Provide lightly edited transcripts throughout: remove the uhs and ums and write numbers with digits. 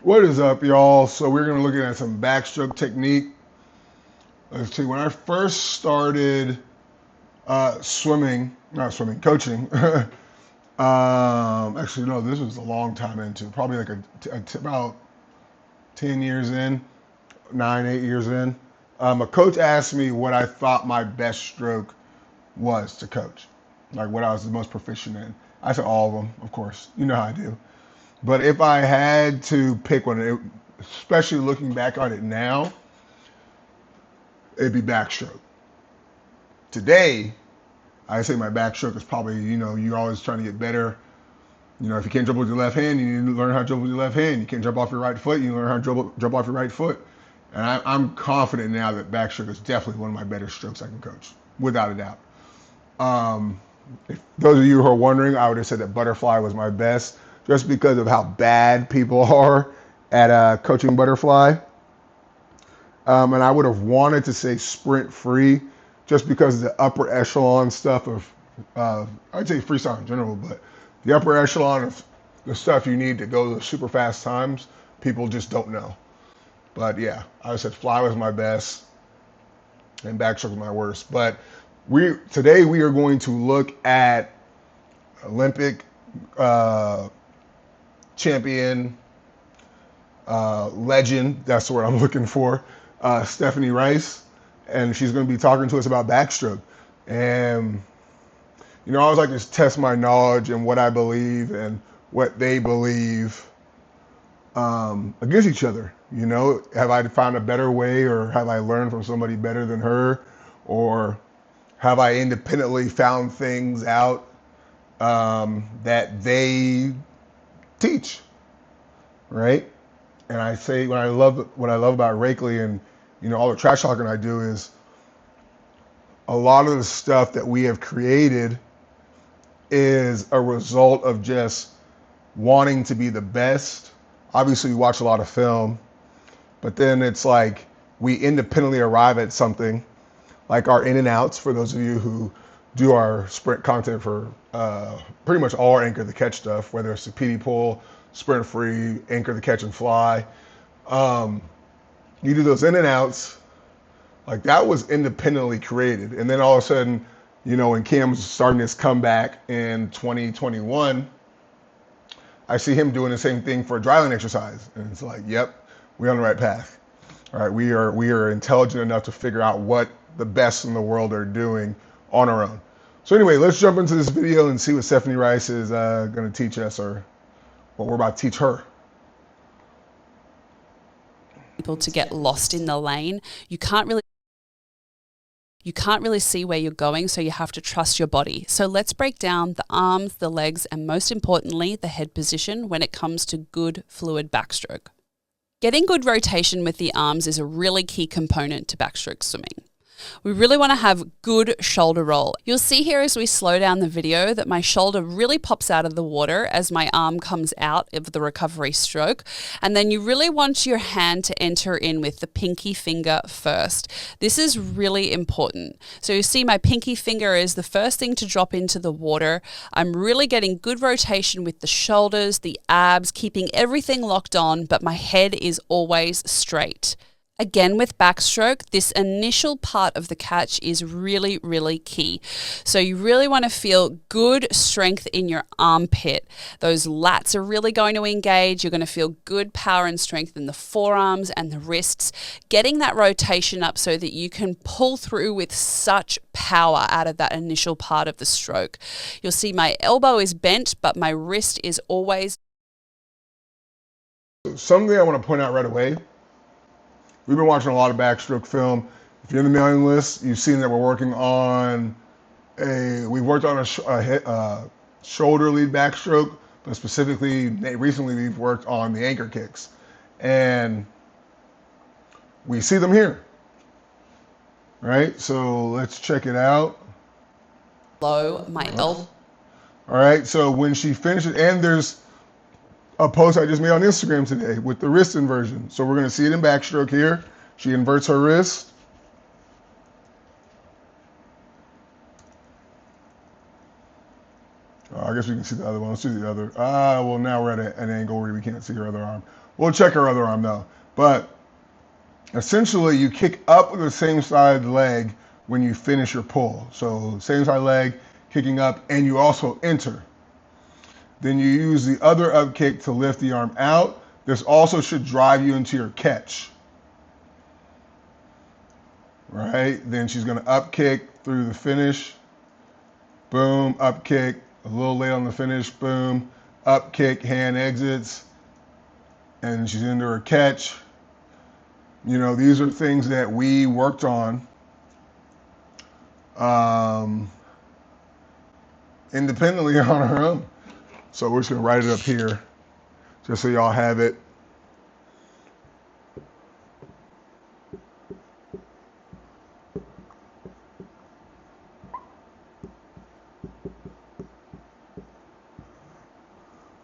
What is up, y'all? So we're going to look at some backstroke technique. Let's see. When I first started coaching. Actually, no, this was a long time into, probably like about 10 years in, 8 years in. A coach asked me what I thought my best stroke was to coach, like what I was the most proficient in. I said all of them, of course. You know how I do. But if I had to pick one, especially looking back on it now, it'd be backstroke. Today, I say my backstroke is probably, you're always trying to get better. If you can't dribble with your left hand, you need to learn how to dribble with your left hand. You can't jump off your right foot, you learn how to dribble off your right foot. And I'm confident now that backstroke is definitely one of my better strokes I can coach, without a doubt. If those of you who are wondering, I would have said that butterfly was my best, just because of how bad people are at coaching butterfly. And I would have wanted to say sprint free, just because of the upper echelon stuff of, I'd say freestyle in general, but the upper echelon of the stuff you need to go to super fast times, people just don't know. But yeah, I said fly was my best and backstroke was my worst. But today we are going to look at Olympic champion, legend, that's the word I'm looking for, Stephanie Rice. And she's going to be talking to us about backstroke. And, I always like to test my knowledge and what I believe and what they believe against each other. Have I found a better way, or have I learned from somebody better than her? Or have I independently found things out that they teach, right? And I say what I love about Rakeley and all the trash talking I do is a lot of the stuff that we have created is a result of just wanting to be the best. Obviously, we watch a lot of film, but then it's like we independently arrive at something, like our in and outs. For those of you who do our sprint content for pretty much all our anchor the catch stuff, whether it's the PD pull, sprint free, anchor the catch and fly, you do those in and outs. Like that was independently created. And then all of a sudden, when Cam's starting his comeback in 2021, I see him doing the same thing for a dryland exercise. And it's like, yep, we're on the right path. All right, we are intelligent enough to figure out what the best in the world are doing on our own. So anyway, let's jump into this video and see what Stephanie Rice is going to teach us, or what we're about to teach her. People to get lost in the lane. You can't really see where you're going, so you have to trust your body. So let's break down the arms, the legs, and most importantly, the head position when it comes to good fluid backstroke. Getting good rotation with the arms is a really key component to backstroke swimming. We really want to have good shoulder roll. You'll see here as we slow down the video that my shoulder really pops out of the water as my arm comes out of the recovery stroke. And then you really want your hand to enter in with the pinky finger first. This is really important. So you see my pinky finger is the first thing to drop into the water. I'm really getting good rotation with the shoulders, the abs, keeping everything locked on, but my head is always straight. Again, with backstroke, this initial part of the catch is really, really key. So you really want to feel good strength in your armpit. Those lats are really going to engage. You're going to feel good power and strength in the forearms and the wrists, getting that rotation up so that you can pull through with such power out of that initial part of the stroke. You'll see my elbow is bent, but my wrist is always. Something I want to point out right away. We've been watching a lot of backstroke film. If you're in the mailing list, you've seen that we've worked on a shoulder lead backstroke, but specifically recently we've worked on the anchor kicks. And we see them here, right? So let's check it out. Low, my elbow. All right, so when she finishes, and there's a post I just made on Instagram today with the wrist inversion. So we're going to see it in backstroke here. She inverts her wrist. I guess we can see the other one. Let's see the other. Well, now we're at an angle where we can't see her other arm. We'll check her other arm though. But essentially, you kick up with the same side leg when you finish your pull. So same side leg, kicking up, and you also enter. Then you use the other up kick to lift the arm out. This also should drive you into your catch. Right? Then she's going to up kick through the finish. Boom, up kick, a little late on the finish, boom, up kick, hand exits, and she's into her catch. You know, these are things that we worked on independently on our own. So we're just gonna write it up here, just so y'all have it.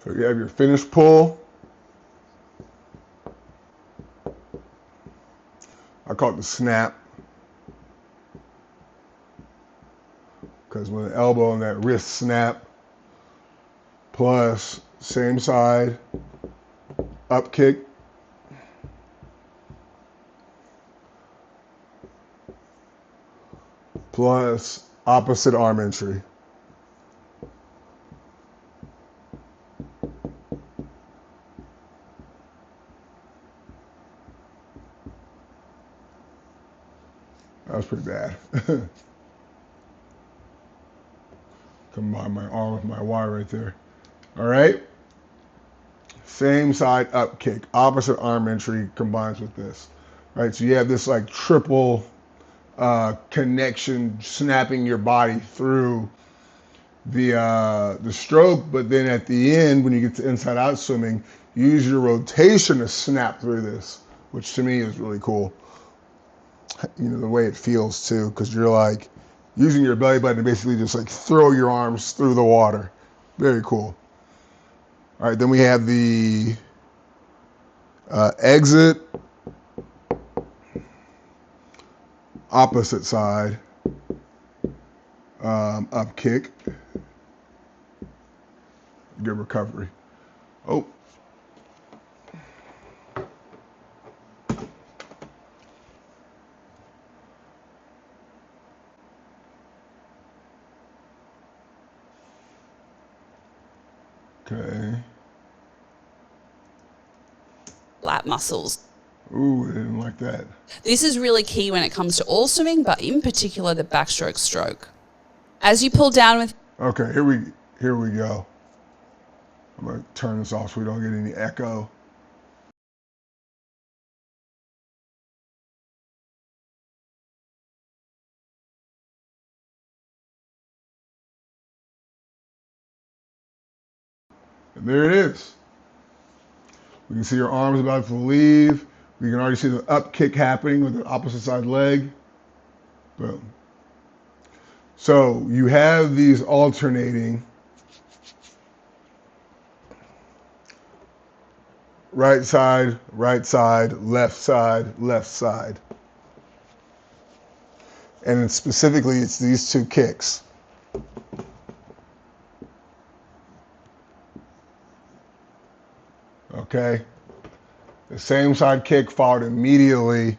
So you have your finish pull. I call it the snap, because when the elbow and that wrist snap, plus same side up kick, plus opposite arm entry. That was pretty bad. Combine my arm with my Y right there. All right. Same side up kick, opposite arm entry combines with this. Right. So you have this like triple connection, snapping your body through the stroke. But then at the end, when you get to inside out swimming, you use your rotation to snap through this, which to me is really cool. You know, the way it feels too, because you're like using your belly button to basically just like throw your arms through the water. Very cool. All right, then we have the exit, opposite side, up kick, good recovery. Oh. Okay. Lat muscles. Ooh, I didn't like that. This is really key when it comes to all swimming, but in particular the backstroke stroke. As you pull down with... Okay, here we go. I'm going to turn this off so we don't get any echo. And there it is. We can see your arms about to leave. We can already see the up kick happening with the opposite side leg. Boom. So you have these alternating right side, left side, left side. And specifically, it's these two kicks. Okay? The same side kick followed immediately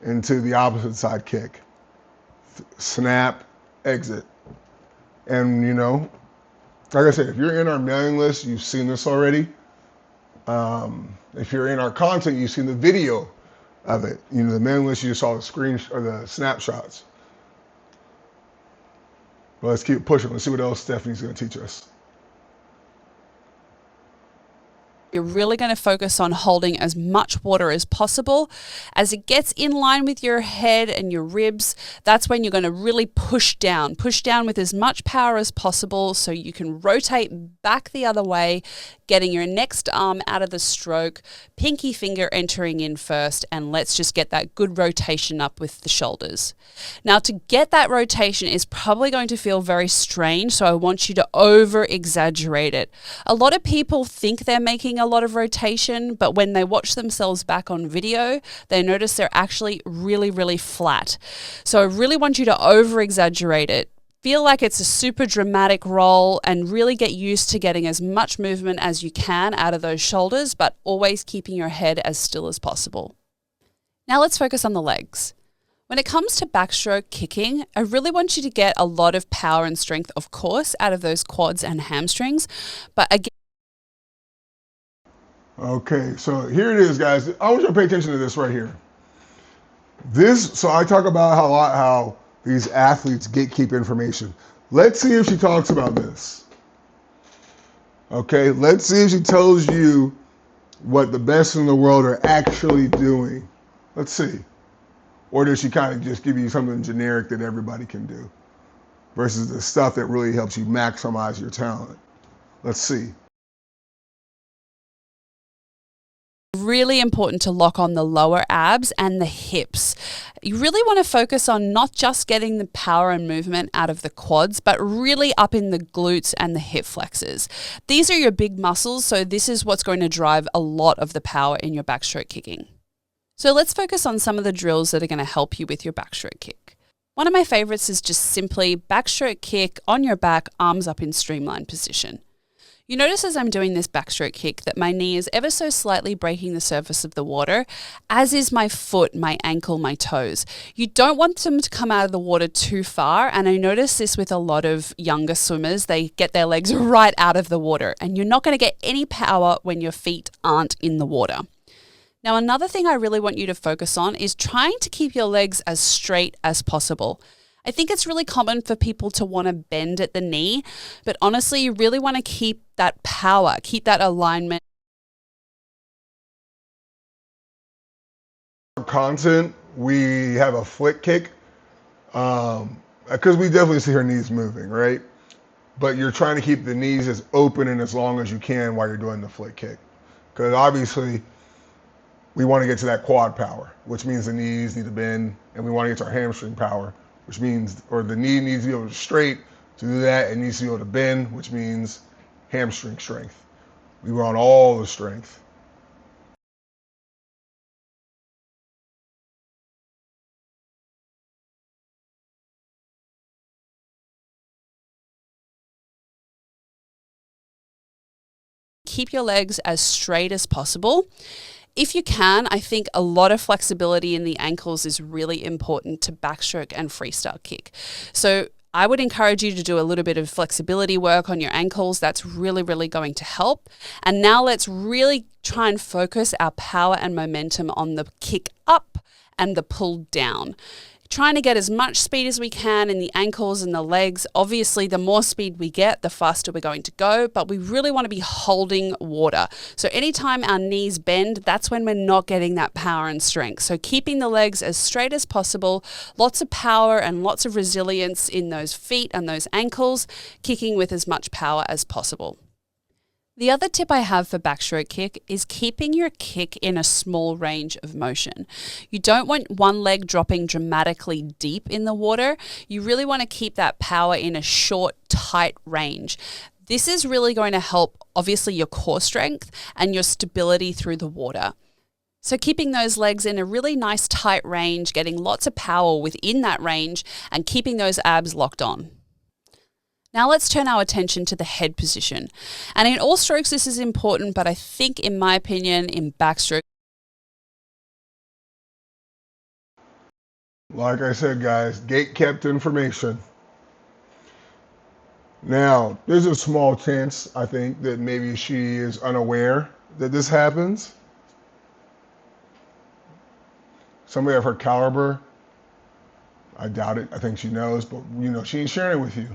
into the opposite side kick. Snap, exit. And you know, like I said, if you're in our mailing list, you've seen this already. If you're in our content, you've seen the video of it. You know, the mailing list, you just saw the screen or the snapshots. But let's keep pushing. Let's see what else Stephanie's going to teach us. You're really going to focus on holding as much water as possible. As it gets in line with your head and your ribs, that's when you're going to really push down with as much power as possible so you can rotate back the other way, getting your next arm out of the stroke, pinky finger entering in first, and let's just get that good rotation up with the shoulders. Now, to get that rotation is probably going to feel very strange, so I want you to over-exaggerate it. A lot of people think they're making a lot of rotation, but when they watch themselves back on video, they notice they're actually really, really flat. So I really want you to over-exaggerate it. Feel like it's a super dramatic roll and really get used to getting as much movement as you can out of those shoulders, but always keeping your head as still as possible. Now let's focus on the legs. When it comes to backstroke kicking, I really want you to get a lot of power and strength, of course, out of those quads and hamstrings. But again, Okay, so here it is, guys. I want you to pay attention to this right here. So I talk about how these athletes gatekeep information. Let's see if she talks about this. Okay, let's see if she tells you what the best in the world are actually doing. Let's see. Or does she kind of just give you something generic that everybody can do versus the stuff that really helps you maximize your talent? Let's see. really important to lock on the lower abs and the hips. You really want to focus on not just getting the power and movement out of the quads, but really up in the glutes and the hip flexors. These are your big muscles, so this is what's going to drive a lot of the power in your backstroke kicking. So let's focus on some of the drills that are going to help you with your backstroke kick. One of my favorites is just simply backstroke kick on your back, arms up in streamlined position. You notice as I'm doing this backstroke kick that my knee is ever so slightly breaking the surface of the water, as is my foot, my ankle, my toes. You don't want them to come out of the water too far, and I notice this with a lot of younger swimmers. They get their legs right out of the water, and you're not going to get any power when your feet aren't in the water. Now, another thing I really want you to focus on is trying to keep your legs as straight as possible. I think it's really common for people to want to bend at the knee, but honestly, you really want to keep that power, keep that alignment. Content, we have a flick kick, because we definitely see her knees moving, right? But you're trying to keep the knees as open and as long as you can while you're doing the flick kick. Because obviously, we want to get to that quad power, which means the knees need to bend, and we want to get to our hamstring power, which means, or the knee needs to be able to straight. To do that, it needs to be able to bend, which means hamstring strength. We want all the strength. Keep your legs as straight as possible. If you can, I think a lot of flexibility in the ankles is really important to backstroke and freestyle kick. So I would encourage you to do a little bit of flexibility work on your ankles. That's really, really going to help. And now let's really try and focus our power and momentum on the kick up and the pull down. Trying to get as much speed as we can in the ankles and the legs. Obviously, the more speed we get, the faster we're going to go, but we really want to be holding water. So anytime our knees bend, that's when we're not getting that power and strength. So keeping the legs as straight as possible, lots of power and lots of resilience in those feet and those ankles, kicking with as much power as possible. The other tip I have for backstroke kick is keeping your kick in a small range of motion. You don't want one leg dropping dramatically deep in the water. You really want to keep that power in a short, tight range. This is really going to help, obviously, your core strength and your stability through the water. So keeping those legs in a really nice tight range, getting lots of power within that range, and keeping those abs locked on. Now let's turn our attention to the head position. And in all strokes, this is important, but I think, in my opinion, in backstroke. Like I said, guys, gate kept information. Now, there's a small chance, I think, that maybe she is unaware that this happens. Somebody of her caliber, I doubt it. I think she knows, but she ain't sharing it with you.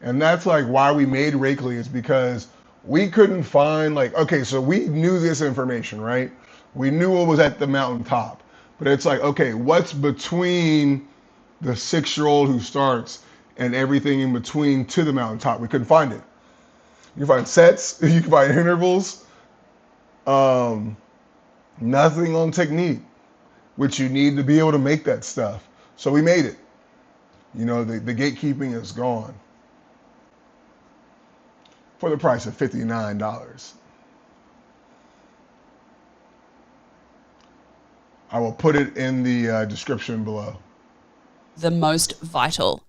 And that's like why we made Rakely, is because we couldn't find, okay, so we knew this information, right? We knew what was at the mountaintop. But it's like, okay, what's between the 6-year-old who starts and everything in between to the mountaintop? We couldn't find it. You can find sets, you can find intervals, nothing on technique, which you need to be able to make that stuff. So we made it. The gatekeeping is gone. For the price of $59. I will put it in the description below. The most vital.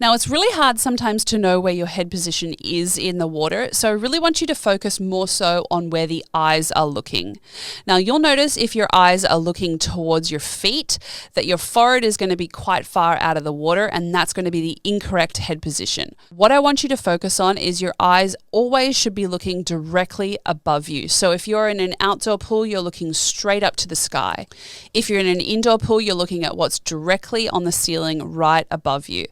Now, it's really hard sometimes to know where your head position is in the water, so I really want you to focus more so on where the eyes are looking. Now, you'll notice if your eyes are looking towards your feet, that your forehead is going to be quite far out of the water, and that's going to be the incorrect head position. What I want you to focus on is your eyes always should be looking directly above you. So if you're in an outdoor pool, you're looking straight up to the sky. If you're in an indoor pool, you're looking at what's directly on the ceiling right above you.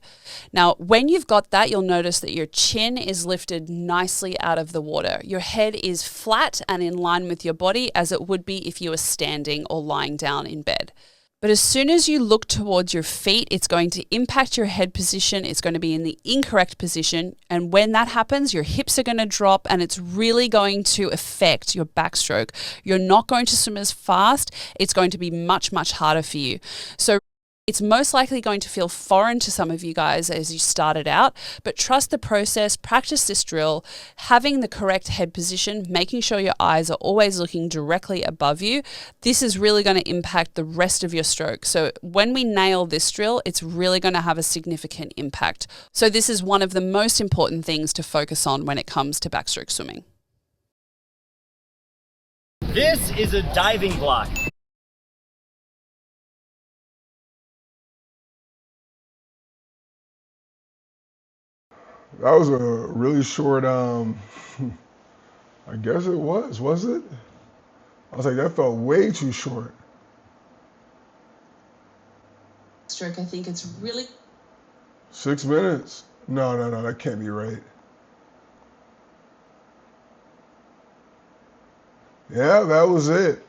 Now, when you've got that, you'll notice that your chin is lifted nicely out of the water. Your head is flat and in line with your body as it would be if you were standing or lying down in bed. But as soon as you look towards your feet, it's going to impact your head position. It's going to be in the incorrect position. And when that happens, your hips are going to drop and it's really going to affect your backstroke. You're not going to swim as fast. It's going to be much, much harder for you. So it's most likely going to feel foreign to some of you guys as you started out, but trust the process, practice this drill, having the correct head position, making sure your eyes are always looking directly above you. This is really going to impact the rest of your stroke. So when we nail this drill, it's really going to have a significant impact. So this is one of the most important things to focus on when it comes to backstroke swimming. This is a diving block. That was a really short, I guess it was it? I was like, that felt way too short. Stroke, I think it's really... 6 minutes? No, that can't be right. Yeah, that was it.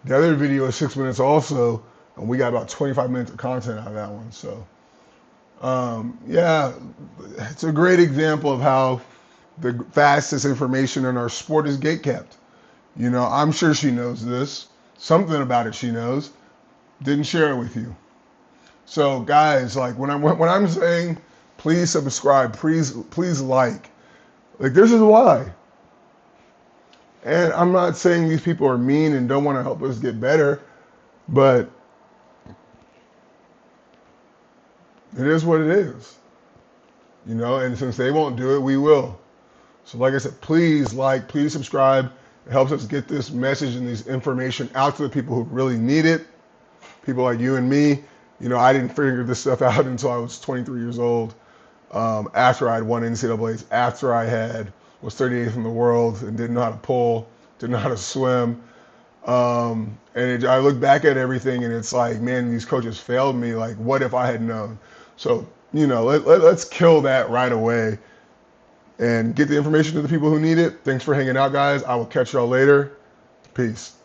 The other video is 6 minutes also, and we got about 25 minutes of content out of that one, so. Yeah, it's a great example of how the fastest information in our sport is gatekept. You know, I'm sure she knows this. Something about it she knows. Didn't share it with you. So guys, like when I'm saying please subscribe, please like this is why. And I'm not saying these people are mean and don't want to help us get better, but it is what it is, you know, and since they won't do it, we will. So like I said, please like, please subscribe. It helps us get this message and this information out to the people who really need it. People like you and me. You know, I didn't figure this stuff out until I was 23 years old, after I had won NCAAs, after I was 38th in the world and didn't know how to pull, didn't know how to swim. I look back at everything and it's like, man, these coaches failed me. Like, what if I had known? So, you know, let's kill that right away and get the information to the people who need it. Thanks for hanging out, guys. I will catch y'all later. Peace.